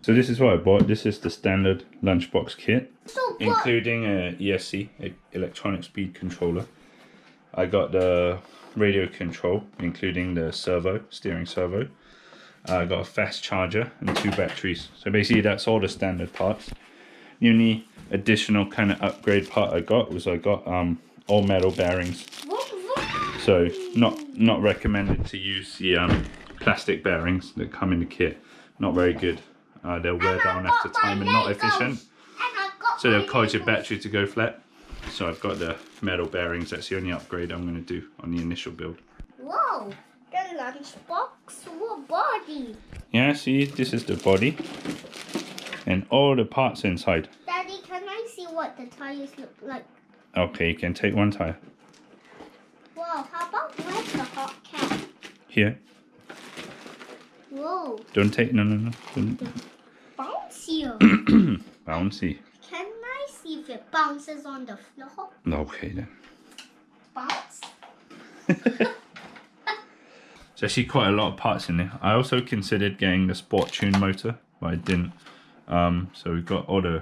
So this is what I bought. This is the standard Lunch Box Kit, So including a ESC, electronic speed controller. I got the radio control, including the steering servo. I got a fast charger and 2 batteries. So basically that's all the standard parts. The only additional kind of upgrade part I got was all metal bearings. So not recommended to use the plastic bearings that come in the kit. Not very good. They'll wear down after time and not efficient. So they'll cause your battery to go flat. So I've got the metal bearings. That's the only upgrade I'm going to do on the initial build. Whoa, the lunchbox body. Yeah, see, this is the body. And all the parts inside. Daddy, can I see what the tires look like? Okay, you can take one tire. Whoa, how about where's the hot cat? Here. Whoa. Don't take, no. Don't. Bouncy. Bouncy. Can I see if it bounces on the floor? Okay then. Bounce. There's actually quite a lot of parts in there. I also considered getting the Sport Tune motor, but I didn't. So we've got all the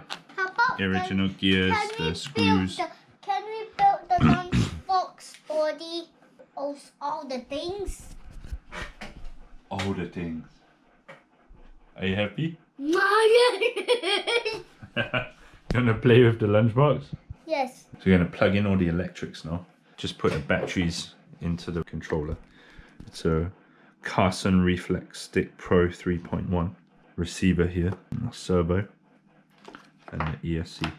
original gears, the screws. Can we build the lunchbox body? All the things? All the things. Are you happy? No. You want to play with the lunchbox? Yes. So we're going to plug in all the electrics now. Just put the batteries into the controller. It's a Carson Reflex Stick Pro 3.1 receiver here, a servo, and the ESC.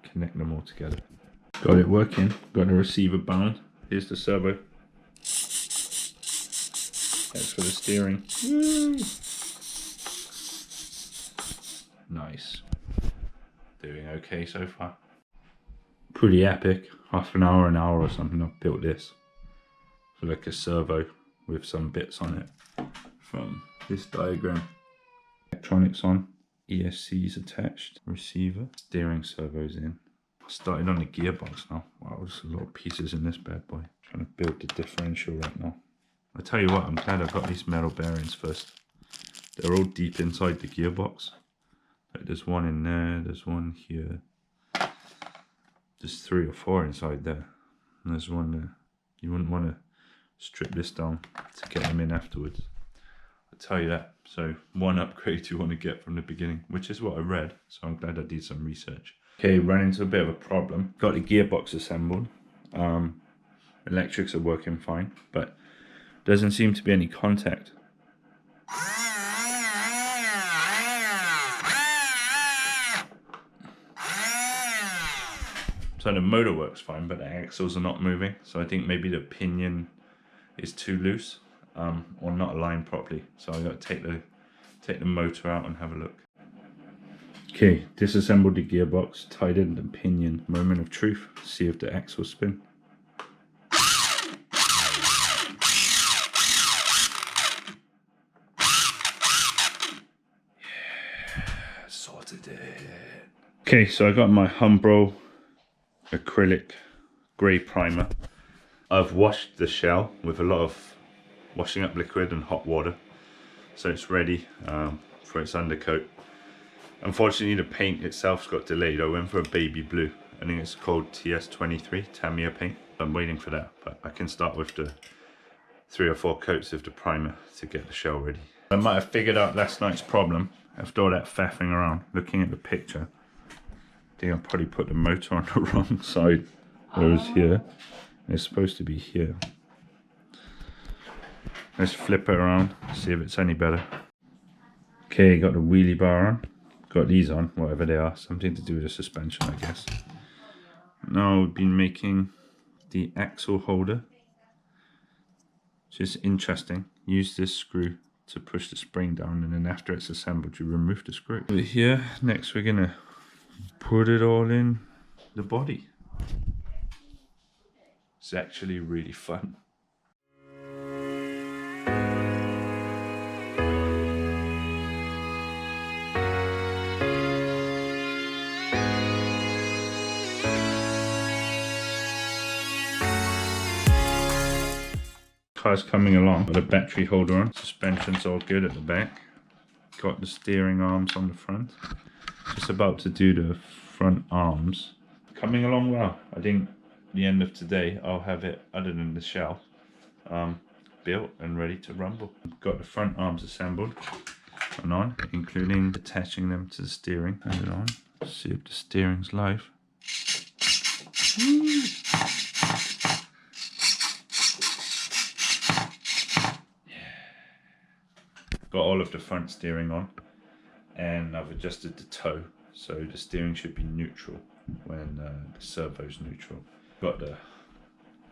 Connect them all together. Got it working. Got the receiver bound. Here's the servo. That's for the steering. Nice. Doing okay so far. Pretty epic. Half an hour or something I've built this. For like a servo with some bits on it from this diagram. Electronics on, ESCs attached, receiver, steering servos in. Started on the gearbox now. Wow, there's a lot of pieces in this bad boy. Trying to build the differential right now. I tell you what, I'm glad I got these metal bearings first. They're all deep inside the gearbox. Like there's one in there, there's one here. There's 3 or 4 inside there. And there's one there. You wouldn't want to strip this down to get them in afterwards. I'll tell you that. So one upgrade you want to get from the beginning, which is what I read. So I'm glad I did some research. Okay, ran into a bit of a problem. Got the gearbox assembled. Electrics are working fine, but doesn't seem to be any contact. So the motor works fine, but the axles are not moving. So I think maybe the pinion is too loose or not aligned properly. So I got to take the motor out and have a look. Okay, disassembled the gearbox, tightened the pinion. Moment of truth. See if the axles spin. Yeah, sorted it. Okay, so I got my Umbro acrylic grey primer. I've washed the shell with a lot of washing up liquid and hot water, so it's ready for its undercoat. Unfortunately the paint itself's got delayed. I went for a baby blue. I think it's called TS23 Tamiya paint. I'm waiting for that, but I can start with the 3 or 4 coats of the primer to get the shell ready. I might have figured out last night's problem after all that faffing around. Looking at the picture, I think I probably put the motor on the wrong side. It was here. It's supposed to be here. Let's flip it around, see if it's any better. Okay, got the wheelie bar on. Got these on, whatever they are. Something to do with the suspension, I guess. Now we've been making the axle holder, which is interesting. Use this screw to push the spring down, and then after it's assembled, you remove the screw. Over here, next we're gonna put it all in the body. It's actually really fun. Car's coming along. Got a battery holder on. Suspension's all good at the back. got the steering arms on the front. Just about to do the front arms. Coming along well. I think the end of today I'll have it, other than the shell, built and ready to rumble. Got the front arms assembled and on, including attaching them to the steering. Turn it on. See if the steering's live. Got all of the front steering on, and I've adjusted the toe so the steering should be neutral when the servo's neutral. Got the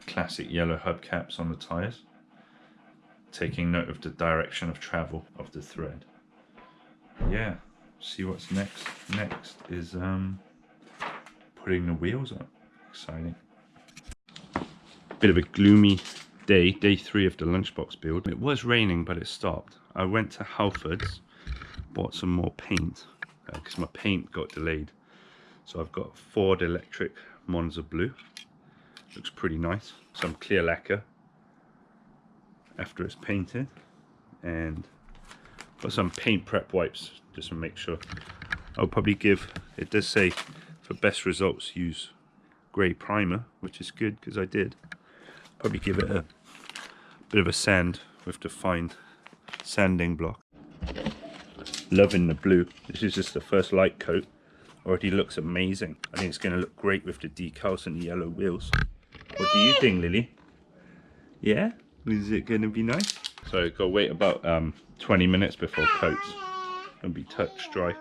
classic yellow hubcaps on the tyres, taking note of the direction of travel of the thread. Yeah, see what's next. Next is putting the wheels on. Exciting. Bit of a gloomy day 3 of the lunchbox build. It was raining, but it stopped. I went to Halfords, bought some more paint because my paint got delayed. So I've got Ford Electric Monza Blue. Looks pretty nice. Some clear lacquer after it's painted, and got some paint prep wipes just to make sure. I'll probably give, it does say for best results use grey primer, which is good because I did. Probably give it a bit of a sand with the fine sanding block. Loving the blue. This is just the first light coat. Already looks amazing. I think it's going to look great with the decals and the yellow wheels. What do you think, Lily? Yeah? Is it going to be nice? So I've got to wait about 20 minutes before coats. It'll be touch dry.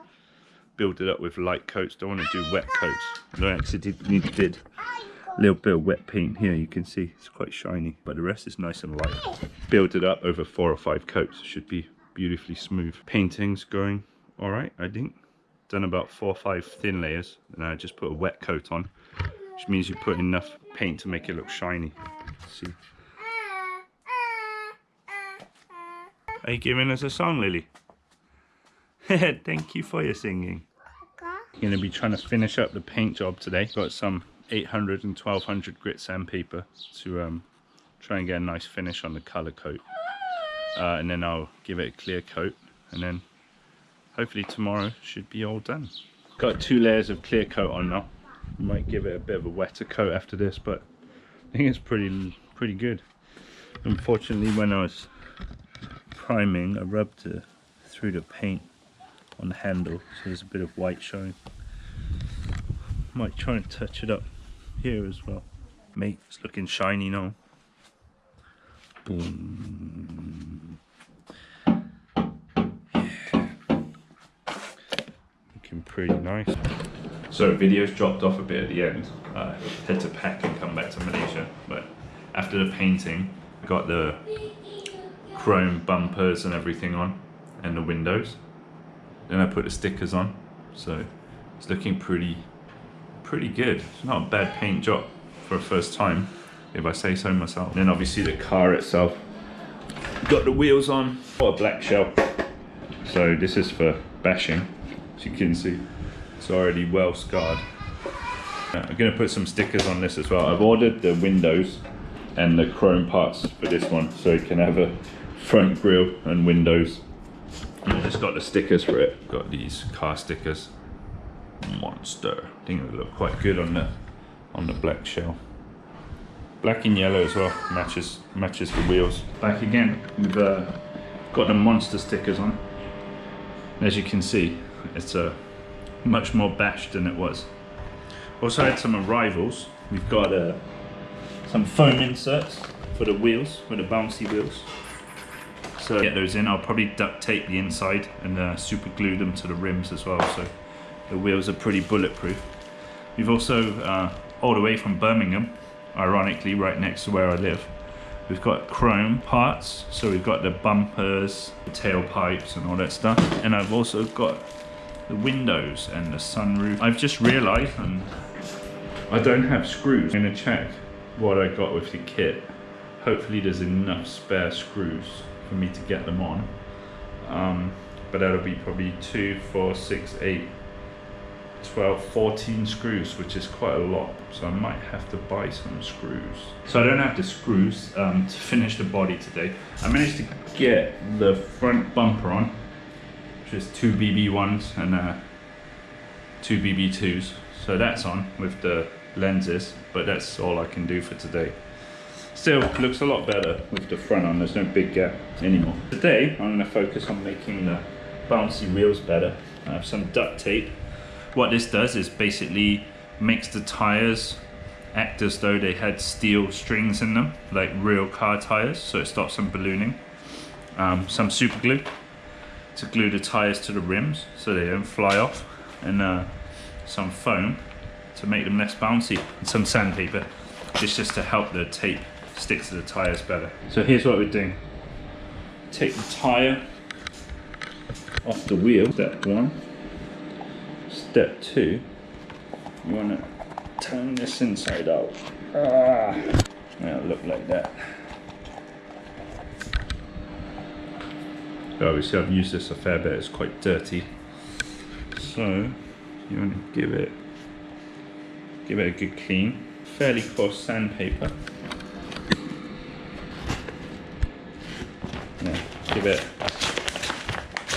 Build it up with light coats. Don't want to do wet coats. I actually did a little bit of wet paint here. You can see it's quite shiny, but the rest is nice and light. Build it up over 4 or 5 coats. Should be beautifully smooth. Painting's going all right, I think. Done about 4 or 5 thin layers, and I just put a wet coat on, which means you put enough paint to make it look shiny. Let's see. Are you giving us a song, Lily? Thank you for your singing. I'm going to be trying to finish up the paint job today. Got some 800 and 1200 grit sandpaper to try and get a nice finish on the color coat. And then I'll give it a clear coat, and then hopefully tomorrow should be all done. Got 2 layers of clear coat on now. Might give it a bit of a wetter coat after this, but I think it's pretty good. Unfortunately, when I was priming, I rubbed through the paint on the handle, so there's a bit of white showing. Might try and touch it up here as well. Mate, it's looking shiny now. Boom. Looking pretty nice. So videos dropped off a bit at the end. Had to pack and come back to Malaysia, but after the painting, I got the chrome bumpers and everything on, and the windows. Then I put the stickers on, so it's looking pretty good. It's not a bad paint job for a first time, if I say so myself. Then obviously the car itself, got the wheels on, got a black shell. So this is for bashing, as you can see. It's already well scarred. I'm going to put some stickers on this as well. I've ordered the windows and the chrome parts for this one, so it can have a front grille and windows. And I just got the stickers for it. Got these car stickers. Monster. I think it would look quite good on the black shell. Black and yellow as well, matches the wheels. Back again, we've got the monster stickers on. And as you can see, it's much more bashed than it was. Also had some arrivals. We've got some foam inserts for the wheels, for the bouncy wheels. So get those in. I'll probably duct tape the inside and super glue them to the rims as well, so the wheels are pretty bulletproof. We've also, all the way from Birmingham, ironically right next to where I live, we've got chrome parts. So we've got the bumpers, the tailpipes and all that stuff. And I've also got the windows and the sunroof. I've just realized I don't have screws. I'm gonna check what I got with the kit. Hopefully there's enough spare screws for me to get them on. But that'll be probably 2, 4, 6, 8, 12, 14 screws, which is quite a lot. So I might have to buy some screws. So I don't have the screws to finish the body today. I managed to get the front bumper on, just 2 BB1s and 2 BB2s. So that's on with the lenses, but that's all I can do for today. Still looks a lot better with the front on, there's no big gap anymore. Today I'm going to focus on making the bouncy wheels better. I have some duct tape. What this does is basically makes the tires act as though they had steel strings in them, like real car tires, so it stops them ballooning. Some super glue to glue the tires to the rims so they don't fly off, and some foam to make them less bouncy, and some sandpaper. It's just to help the tape stick to the tires better. So here's what we're doing. Take the tire off the wheel, step 1. Step 2, you want to turn this inside out. It'll look like that. Obviously I've used this a fair bit, it's quite dirty. So you want to give it a good clean. Fairly coarse sandpaper. Yeah, give it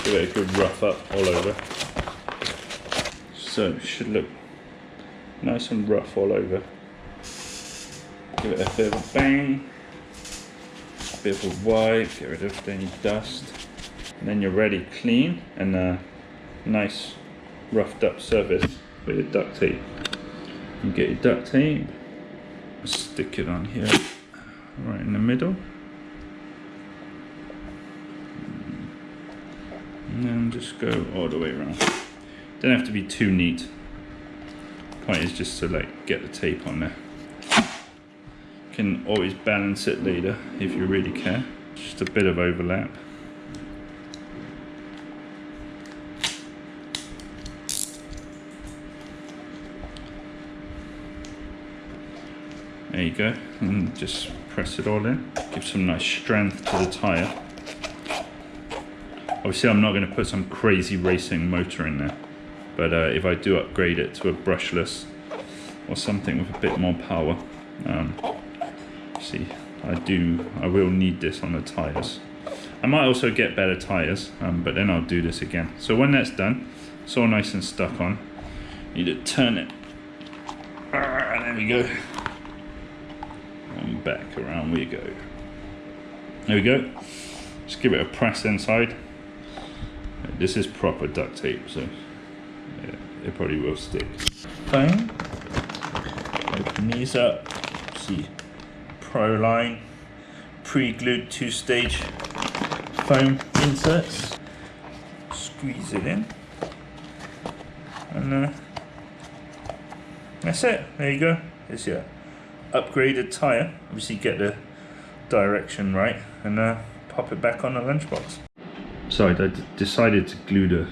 a good rough up all over. So it should look nice and rough all over. Give it a bit of a bang, a bit of a wipe, get rid of any dust. And then you're ready, clean and a nice roughed up surface with your duct tape. You get your duct tape, stick it on here, right in the middle. And then just go all the way around. Don't have to be too neat. Point is just to like get the tape on there. You can always balance it later if you really care. Just a bit of overlap. There you go, and just press it all in. Give some nice strength to the tyre. Obviously I'm not going to put some crazy racing motor in there, but if I do upgrade it to a brushless or something with a bit more power, see, I will need this on the tyres. I might also get better tyres, but then I'll do this again. So when that's done, it's all nice and stuck on, you need to turn it. There we go. And back around we go. There we go. Just give it a press inside. This is proper duct tape, so yeah, it probably will stick. Fine. Open these up. See, Pro-Line pre-glued 2-stage foam inserts. Squeeze it in, and that's it. There you go. It's your upgraded tyre. Obviously, get the direction right, and pop it back on the lunchbox. So I decided to glue the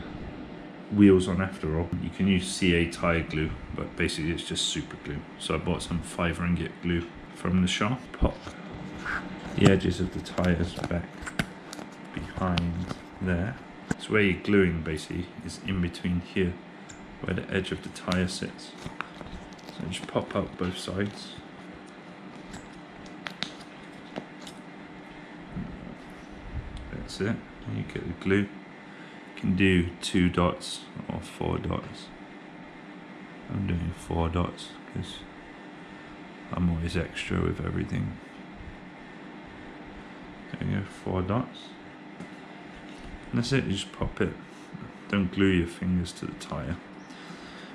wheels on after all. You can use CA tyre glue, but basically it's just super glue. So I bought some 5 ringgit glue from the shop. Pop the edges of the tyres back behind there. So where you're gluing basically is in between here, where the edge of the tyre sits. So just pop out both sides. That's it. You get the glue. You can do 2 dots or 4 dots. I'm doing 4 dots because I'm always extra with everything. There you go, 4 dots. And that's it, you just pop it. Don't glue your fingers to the tyre,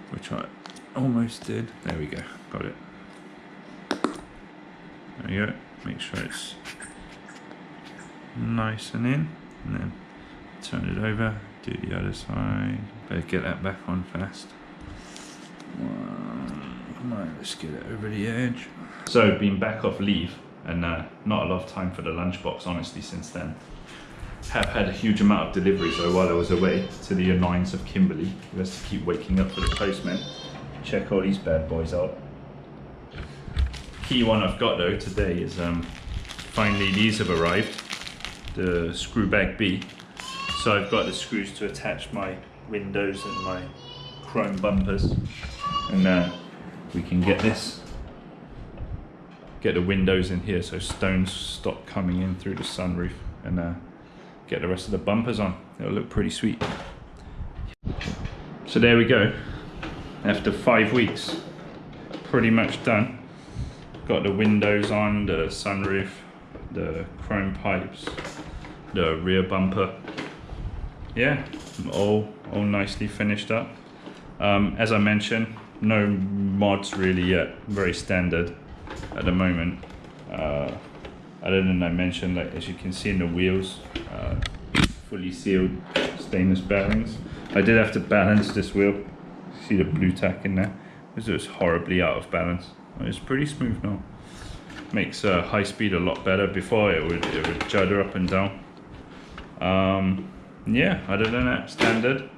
which I almost did. There we go, got it. There you go, make sure it's nice and in, and then turn it over, do the other side. Better get that back on fast. Come on, let's get it over the edge. So, been back off leave, and not a lot of time for the lunchbox, honestly, since then. Have had a huge amount of deliveries though while I was away, to the annoyance of Kimberly, who has to keep waking up for the postman. Check all these bad boys out. Key one I've got though today is finally these have arrived. The screw bag B. So I've got the screws to attach my windows and my chrome bumpers, and we can get the windows in here so stones stop coming in through the sunroof, and get the rest of the bumpers on. It'll look pretty sweet. So there we go. After 5 weeks, pretty much done. Got the windows on, the sunroof, the chrome pipes, the rear bumper. Yeah, all nicely finished up. As I mentioned, no mods really yet. Very standard at the moment. Other than I mentioned, like as you can see in the wheels, fully sealed stainless bearings. I did have to balance this wheel. See the blue tack in there? Because it was horribly out of balance. It's pretty smooth now. Makes high speed a lot better. Before it would judder up and down. Yeah, other than that, standard.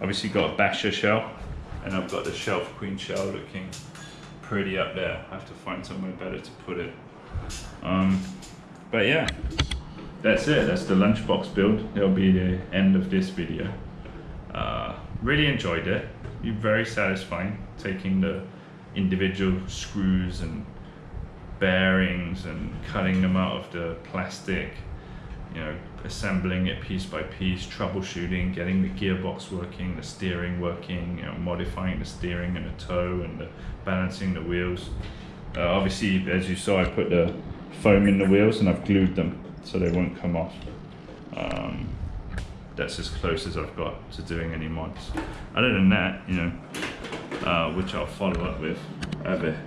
Obviously got a basher shell, and I've got the shelf queen shell looking pretty up there. I have to find somewhere better to put it. But yeah, that's it. That's the lunchbox build. It'll be the end of this video. Really enjoyed it. Very satisfying taking the individual screws and bearings and cutting them out of the plastic, you know, assembling it piece by piece, troubleshooting, getting the gearbox working, the steering working, you know, modifying the steering and the toe and the balancing the wheels. Obviously, as you saw, I put the foam in the wheels and I've glued them so they won't come off. That's as close as I've got to doing any mods. Other than that, you know, which I'll follow up with, I have a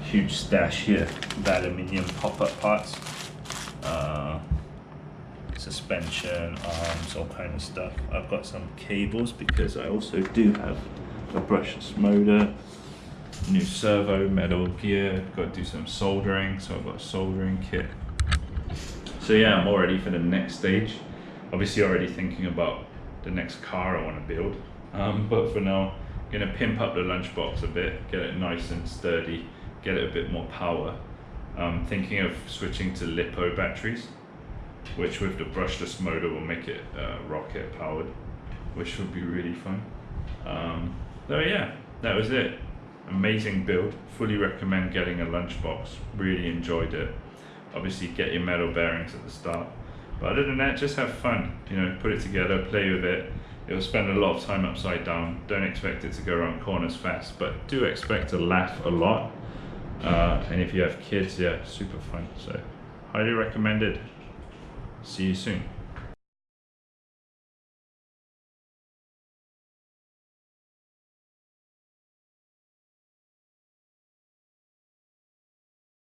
huge stash here of aluminium pop-up parts. Suspension, arms, all kind of stuff. I've got some cables because I also do have a brushless motor, new servo, metal gear, got to do some soldering, so I've got a soldering kit. So yeah, I'm all ready for the next stage. Obviously already thinking about the next car I want to build, but for now, I'm going to pimp up the lunchbox a bit, get it nice and sturdy, get it a bit more power. Thinking of switching to LiPo batteries, which with the brushless motor will make it rocket powered, which would be really fun. So yeah, that was it. Amazing build, fully recommend getting a lunchbox, really enjoyed it. Obviously get your metal bearings at the start, but other than that, just have fun, you know, put it together, play with it. It'll spend a lot of time upside down. Don't expect it to go around corners fast, but do expect to laugh a lot. And if you have kids, yeah, super fun. So highly recommended. See you soon.